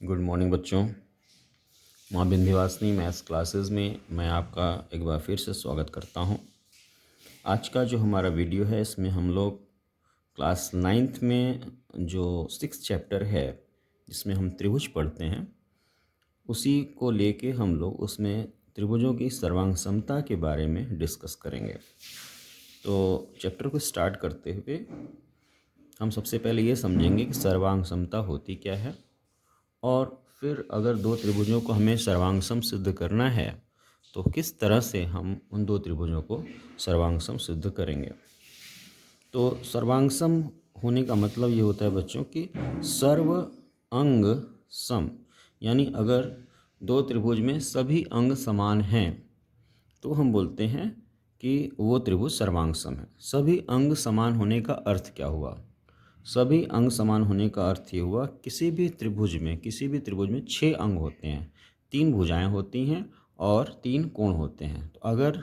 Good morning बच्चों। माँ Vindhyavasini maths classes में मैं आपका एक बार फिर से स्वागत करता हूँ। आज का जो हमारा वीडियो है इसमें हम लोग क्लास 9th में जो 6th चैप्टर है जिसमें हम त्रिभुज पढ़ते हैं उसी को लेके हम लोग उसमें त्रिभुजों की सर्वांग समता के बारे में डिस्कस करेंगे। तो चैप्टर को स्टार्ट करते हुए हम सबसे पहले ये समझेंगे कि सर्वांग समता होती क्या है, और फिर अगर दो त्रिभुजों को हमें सर्वांगसम सिद्ध करना है तो किस तरह से हम उन दो त्रिभुजों को सर्वांगसम सिद्ध करेंगे। तो सर्वांगसम होने का मतलब ये होता है बच्चों कि सर्व अंग सम, यानी अगर दो त्रिभुज में सभी अंग समान हैं तो हम बोलते हैं कि वो त्रिभुज सर्वांगसम है। सभी अंग समान होने का अर्थ क्या हुआ? सभी अंग समान होने का अर्थ ये हुआ किसी भी त्रिभुज में 6 अंग होते हैं, 3 भुजाएं होती हैं और 3 कोण होते हैं। तो अगर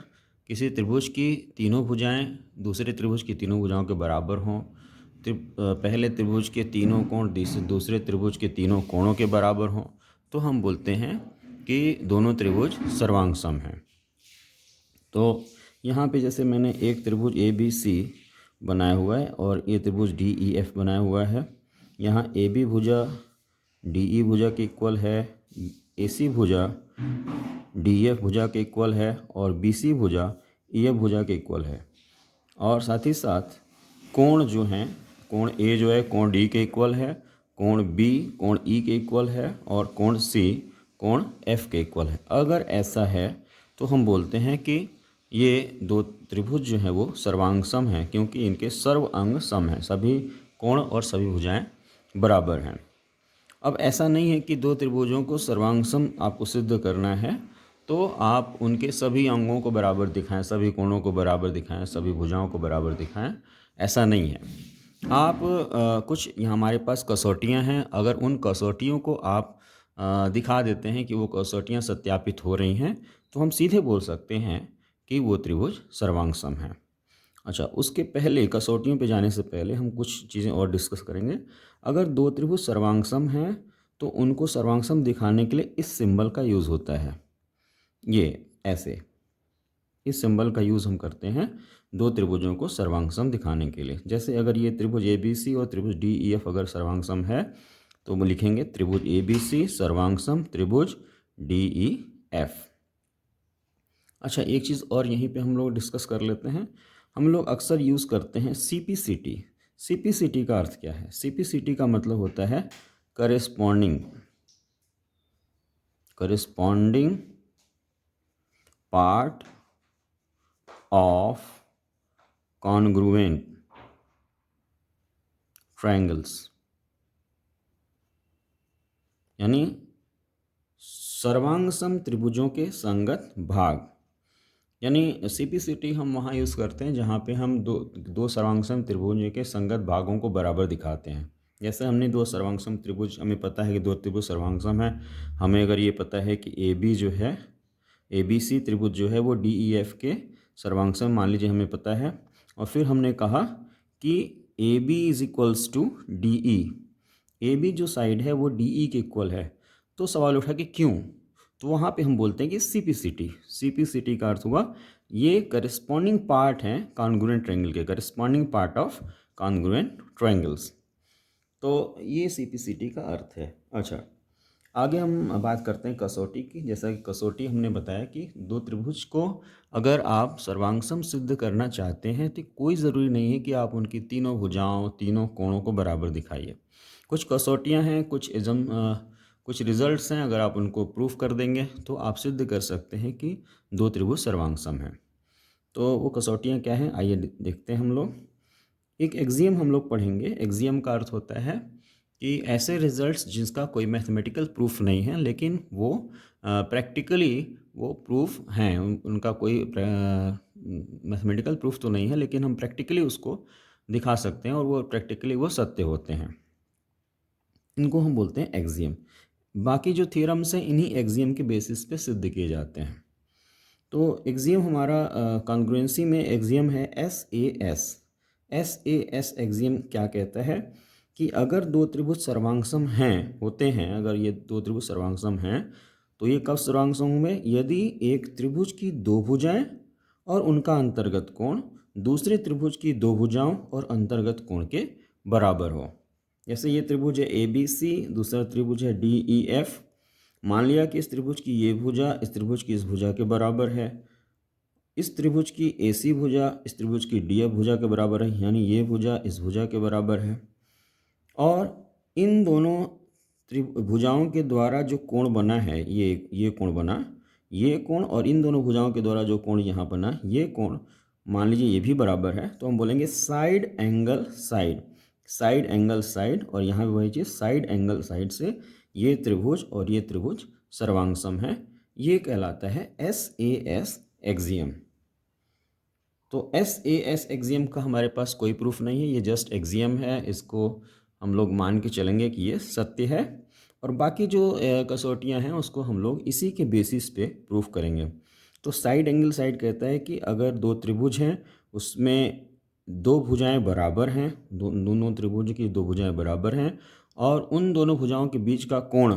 किसी त्रिभुज की तीनों भुजाएं दूसरे त्रिभुज की तीनों भुजाओं के बराबर हों, पहले त्रिभुज के तीनों कोण दूसरे त्रिभुज के तीनों कोणों के बराबर हों, तो हम बोलते हैं कि दोनों त्रिभुज सर्वांगसम हैं। तो यहाँ पे जैसे मैंने एक त्रिभुज ए बी सी बनाया हुआ है और ये त्रिभुज डी ई एफ बनाया हुआ है। यहाँ ए बी भुजा डी ई भुजा के इक्वल है, ए सी भुजा डी एफ भुजा के इक्वल है और बी सी भुजा ई एफ भुजा के इक्वल है। और साथ ही साथ कोण जो हैं, कोण ए जो है कोण डी के इक्वल है, कोण बी कोण ई के इक्वल है और कोण सी कोण एफ के इक्वल है। अगर ऐसा है तो हम बोलते हैं कि ये दो त्रिभुज जो है वो सर्वांगसम हैं, क्योंकि इनके सर्व अंग सम हैं, सभी कोण और सभी भुजाएं बराबर हैं। अब ऐसा नहीं है कि दो त्रिभुजों को सर्वांगसम आपको सिद्ध करना है तो आप उनके सभी अंगों को बराबर दिखाएं, सभी कोणों को बराबर दिखाएं, सभी भुजाओं को बराबर दिखाएं, ऐसा नहीं है। आप कुछ यहाँ हमारे पास कसौटियाँ हैं, अगर उन कसौटियों को आप दिखा देते हैं कि वो कसौटियाँ सत्यापित हो रही हैं तो हम सीधे बोल सकते हैं कि वो त्रिभुज सर्वांगसम है। अच्छा, उसके पहले कसौटियों पे जाने से पहले हम कुछ चीज़ें और डिस्कस करेंगे। अगर दो त्रिभुज सर्वांगसम हैं तो उनको सर्वांगसम दिखाने के लिए इस सिंबल का यूज़ होता है। ये ऐसे इस सिंबल का यूज़ हम करते हैं दो त्रिभुजों को सर्वांगसम दिखाने के लिए। जैसे अगर ये त्रिभुज ए बी सी और त्रिभुज डी ई एफ अगर सर्वांगसम है तो हम लिखेंगे त्रिभुज ए बी सी सर्वांगसम त्रिभुज डी ई एफ। अच्छा, एक चीज़ और यहीं पे हम लोग डिस्कस कर लेते हैं। हम लोग अक्सर यूज़ करते हैं CPCT। CPCT का अर्थ क्या है? CPCT का मतलब होता है corresponding part of congruent triangles, यानी सर्वांगसम त्रिभुजों के संगत भाग। यानी CPCT हम वहाँ यूज़ करते हैं जहाँ पे हम दो सर्वांगसम त्रिभुजों के संगत भागों को बराबर दिखाते हैं। जैसे हमने दो सर्वांगसम त्रिभुज, हमें पता है कि दो त्रिभुज सर्वांगसम है। हमें अगर ये पता है कि AB जो है ABC त्रिभुज जो है वो DEF के सर्वांगसम मान लीजिए, हमें पता है। और फिर हमने कहा कि AB is equals to DE, AB जो साइड है वो DE के इक्वल है। तो सवाल उठा कि क्यों? तो वहाँ पे हम बोलते हैं कि CPCT का अर्थ हुआ ये करेस्पॉन्डिंग पार्ट हैं कॉन्ग्रुएंट ट्रायंगल के, corresponding part of congruent triangles. तो ये CPCT का अर्थ है। अच्छा, आगे हम बात करते हैं कसौटी की। जैसा कि कसौटी हमने बताया कि दो त्रिभुज को अगर आप सर्वांगसम सिद्ध करना चाहते हैं तो कोई ज़रूरी नहीं है कि आप उनकी तीनों भुजाओं तीनों कोणों को बराबर दिखाइए। कुछ कसौटियां हैं, कुछ रिजल्ट्स हैं, अगर आप उनको प्रूफ कर देंगे तो आप सिद्ध कर सकते हैं कि दो त्रिभुज सर्वांगसम हैं। तो वो कसौटियां क्या हैं, आइए देखते हैं हम लोग। एक एक्सियम हम लोग पढ़ेंगे। एक्सियम का अर्थ होता है कि ऐसे रिजल्ट्स जिसका कोई मैथमेटिकल प्रूफ नहीं है लेकिन वो प्रैक्टिकली वो प्रूफ हैं, उनका कोई मैथमेटिकल प्रूफ तो नहीं है लेकिन हम प्रैक्टिकली उसको दिखा सकते हैं और वो प्रैक्टिकली वो सत्य होते हैं। इनको हम बोलते हैं एक्सियम। बाकी जो थ्योरम्स हैं इन्हीं एक्सियम के बेसिस पे सिद्ध किए जाते हैं। तो एक्सियम हमारा कॉन्ग्रुएंसी में एक्सियम है SAS। SAS एक्सियम क्या कहता है कि अगर दो त्रिभुज सर्वांगसम होते हैं, अगर ये दो त्रिभुज सर्वांगसम हैं तो ये कब सर्वांगसम होंगे? यदि एक त्रिभुज की दो भुजाएं और उनका अंतर्गत कोण दूसरे त्रिभुज की दो भुजाओं और अंतर्गत कोण के बराबर हो। जैसे ये त्रिभुज है ए बी सी, दूसरा त्रिभुज है डी ई एफ। मान लिया कि इस त्रिभुज की ये भुजा इस त्रिभुज की इस भुजा के बराबर है, इस त्रिभुज की ए सी भुजा इस त्रिभुज की डी एफ भुजा के बराबर है, यानी ये भुजा इस भुजा के बराबर है। और इन दोनों भुजाओं के द्वारा जो कोण बना है, ये कोण बना, ये कोण, और इन दोनों भुजाओं के द्वारा जो कोण यहाँ बना, ये कोण मान लीजिए ये भी बराबर है, तो हम बोलेंगे side angle side, side angle side, और यहाँ भी वही चीज़ साइड एंगल साइड से ये त्रिभुज और ये त्रिभुज सर्वांगसम है। ये कहलाता है SAS एक्सियम। तो SAS एक्सियम का हमारे पास कोई प्रूफ नहीं है, ये जस्ट एक्सियम है, इसको हम लोग मान के चलेंगे कि ये सत्य है, और बाकी जो कसौटियाँ हैं उसको हम लोग इसी के बेसिस पे प्रूफ करेंगे। तो साइड एंगल साइड कहता है कि अगर दो त्रिभुज हैं उसमें दो भुजाएं बराबर हैं, दोनों त्रिभुज की दो भुजाएं बराबर हैं, और उन दोनों भुजाओं के बीच का कोण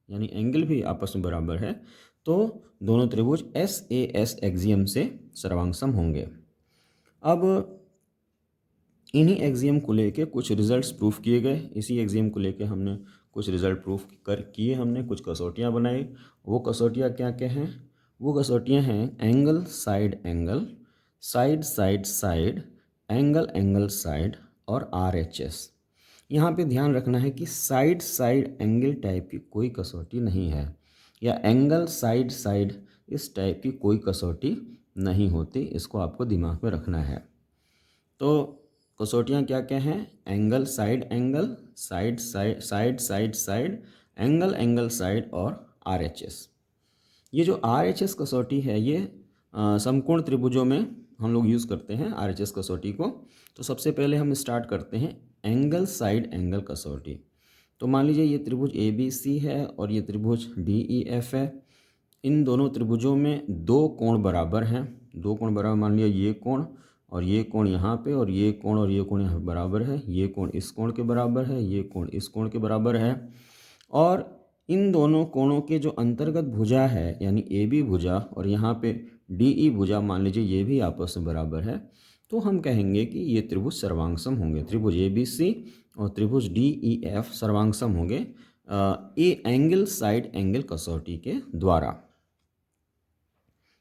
यानी एंगल भी आपस में बराबर है, तो दोनों त्रिभुज SAS एक्सियम से सर्वांगसम होंगे। अब इन्हीं एक्सियम को लेके कुछ रिजल्ट्स प्रूफ किए गए। इसी एक्सियम को लेके हमने कुछ रिजल्ट प्रूफ किए, हमने कुछ कसौटियाँ बनाई। वो कसौटियाँ क्या क्या हैं? वो कसौटियाँ हैं angle side angle, side side side, angle angle side और RHS। यहाँ पे ध्यान रखना है कि साइड साइड एंगल टाइप की कोई कसौटी नहीं है, या एंगल साइड साइड इस टाइप की कोई कसौटी नहीं होती, इसको आपको दिमाग में रखना है। तो कसौटियाँ क्या क्या हैं? Angle side angle, side side side side side, angle angle side और RHS। ये जो RHS कसौटी है ये समकोण त्रिभुजों में हम लोग यूज़ करते हैं RHS कसौटी को। तो सबसे पहले हम स्टार्ट करते हैं एंगल साइड एंगल कसौटी। तो मान लीजिए ये त्रिभुज ABC है और ये त्रिभुज DEF है। इन दोनों त्रिभुजों में दो कोण बराबर हैं, दो कोण बराबर, मान लिया ये कोण और ये कोण यहाँ पे, और ये कोण और ये कोण यहाँ बराबर है, ये कोण इस कोण के बराबर है, ये कोण इस कोण के बराबर है। और इन दोनों कोणों के जो अंतर्गत भुजा है यानी AB भुजा और यहाँ पे DE भुजा मान लीजिए ये भी आपस में बराबर है, तो हम कहेंगे कि ये त्रिभुज सर्वांगसम होंगे। त्रिभुज ABC और त्रिभुज DEF सर्वांगसम होंगे एंगल साइड एंगल कसौटी के द्वारा।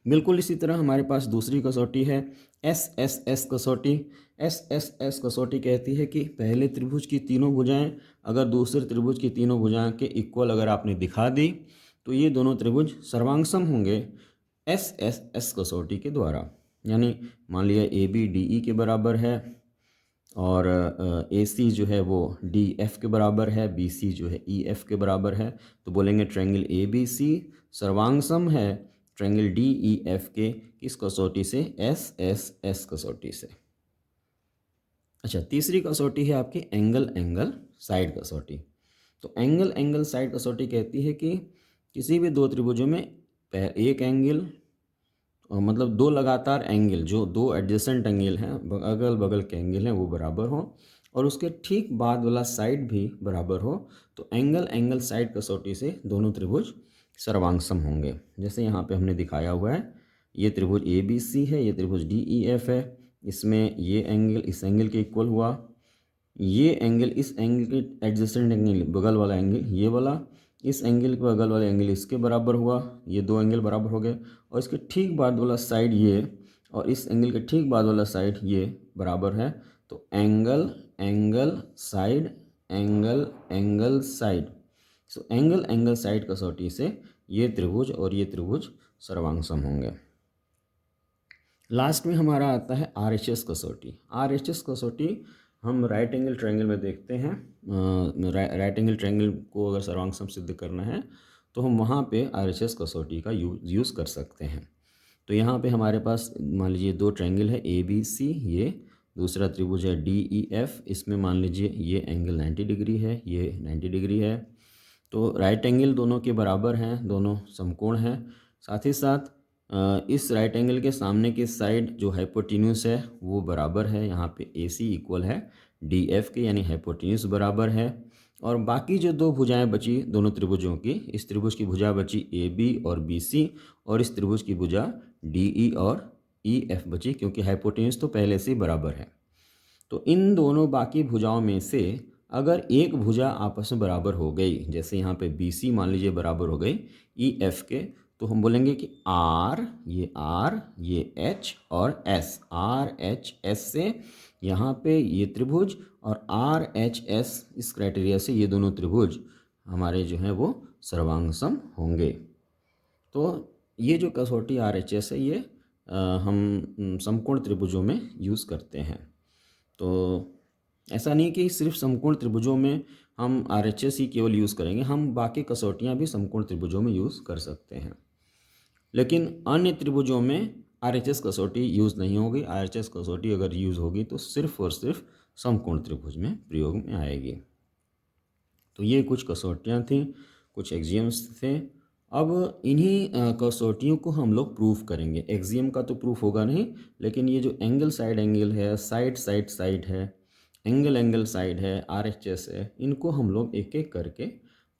बिल्कुल इसी तरह हमारे पास दूसरी कसौटी है SSS कसौटी। SSS कसौटी कहती है कि पहले त्रिभुज की तीनों भुजाएं अगर दूसरे त्रिभुज की तीनों भुजाएं के इक्वल अगर आपने दिखा दी तो ये दोनों त्रिभुज सर्वांगसम होंगे SSS कसौटी के द्वारा। यानी मान लिया AB DE के बराबर है और AC जो है वो DF के बराबर है, BC जो है EF के बराबर है, तो बोलेंगे ट्रायंगल ABC सर्वांगसम है ट्रायंगल DEF के किस कसौटी से? SSS कसौटी से। अच्छा, तीसरी कसौटी है आपकी एंगल एंगल साइड कसौटी। तो एंगल एंगल साइड कसौटी कहती है कि किसी भी दो त्रिभुजों में एक एंगल मतलब दो लगातार एंगल, जो दो एडजेसेंट एंगल हैं, अगल बगल के एंगल हैं, वो बराबर हो और उसके ठीक बाद वाला साइड भी बराबर हो, तो एंगल एंगल साइड कसौटी से दोनों त्रिभुज सर्वांगसम होंगे। जैसे यहाँ पे हमने दिखाया हुआ है, ये त्रिभुज ABC है, ये त्रिभुज DEF है, इसमें ये एंगल इस एंगल के इक्वल हुआ, ये एंगल इस एंगल के एडजेसेंट एंगल बगल वाला एंगल ये वाला, इस एंगल के बगल वाले एंगल इसके बराबर हुआ, ये दो एंगल बराबर हो गए, और इसके ठीक बाद वाला साइड ये और इस एंगल के ठीक बाद वाला साइड ये बराबर है, तो angle angle side, angle angle side. So angle angle side कसौटी से ये त्रिभुज और ये त्रिभुज सर्वांगसम होंगे। लास्ट में हमारा आता है RHS कसौटी। RHS कसौटी हम राइट एंगल ट्रायंगल में देखते हैं। राइट एंगल ट्रायंगल को अगर सर्वांगसम सिद्ध करना है तो हम वहाँ पे RHS कसौटी का यूज़ कर सकते हैं। तो यहाँ पे हमारे पास मान लीजिए दो ट्रायंगल है ABC, ये दूसरा त्रिभुज है DEF, इसमें मान लीजिए ये एंगल 90 डिग्री है, ये 90 डिग्री है, तो राइट एंगल दोनों के बराबर हैं, दोनों समकोण हैं। साथ ही साथ इस राइट एंगल के सामने की साइड जो हाइपोटेन्यूस है वो बराबर है, यहाँ पे AC इक्वल है DF के यानी हाइपोटेन्यूज बराबर है। और बाकी जो दो भुजाएं बची दोनों त्रिभुजों की, इस त्रिभुज की भुजा बची AB और BC और इस त्रिभुज की भुजा DE और EF बची, क्योंकि हाइपोटेन्यूज तो पहले से ही बराबर है। तो इन दोनों बाकी भुजाओं में से अगर एक भुजा आपस में बराबर हो गई, जैसे यहाँ पे BC मान लीजिए बराबर हो गई EF के, तो हम बोलेंगे कि R ये H और S, RHS से यहाँ पे ये त्रिभुज और RHS इस क्राइटेरिया से ये दोनों त्रिभुज हमारे जो हैं वो सर्वांग सम होंगे। तो ये जो कसौटी RHS है ये हम समकोण त्रिभुजों में यूज़ करते हैं। तो ऐसा नहीं कि सिर्फ समकोण त्रिभुजों में हम RHS ही केवल यूज़ करेंगे, हम बाकी कसौटियाँ भी समकोण त्रिभुजों में यूज़ कर सकते हैं। लेकिन अन्य त्रिभुजों में RHS कसौटी यूज़ नहीं होगी। RHS कसौटी अगर यूज़ होगी तो सिर्फ और सिर्फ समकोण त्रिभुज में प्रयोग में आएगी। तो ये कुछ कसौटियाँ थीं, कुछ एक्सियम्स थे। अब इन्हीं कसौटियों को हम लोग प्रूफ करेंगे। एक्सियम का तो प्रूफ होगा नहीं, लेकिन ये जो एंगल साइड एंगल है, साइड है, एंगल साइड है, RHS है, इनको हम लोग एक एक करके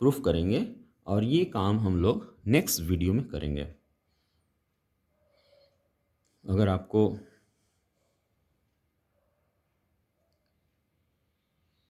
प्रूफ करेंगे और ये काम हम लोग नेक्स्ट वीडियो में करेंगे। अगर आपको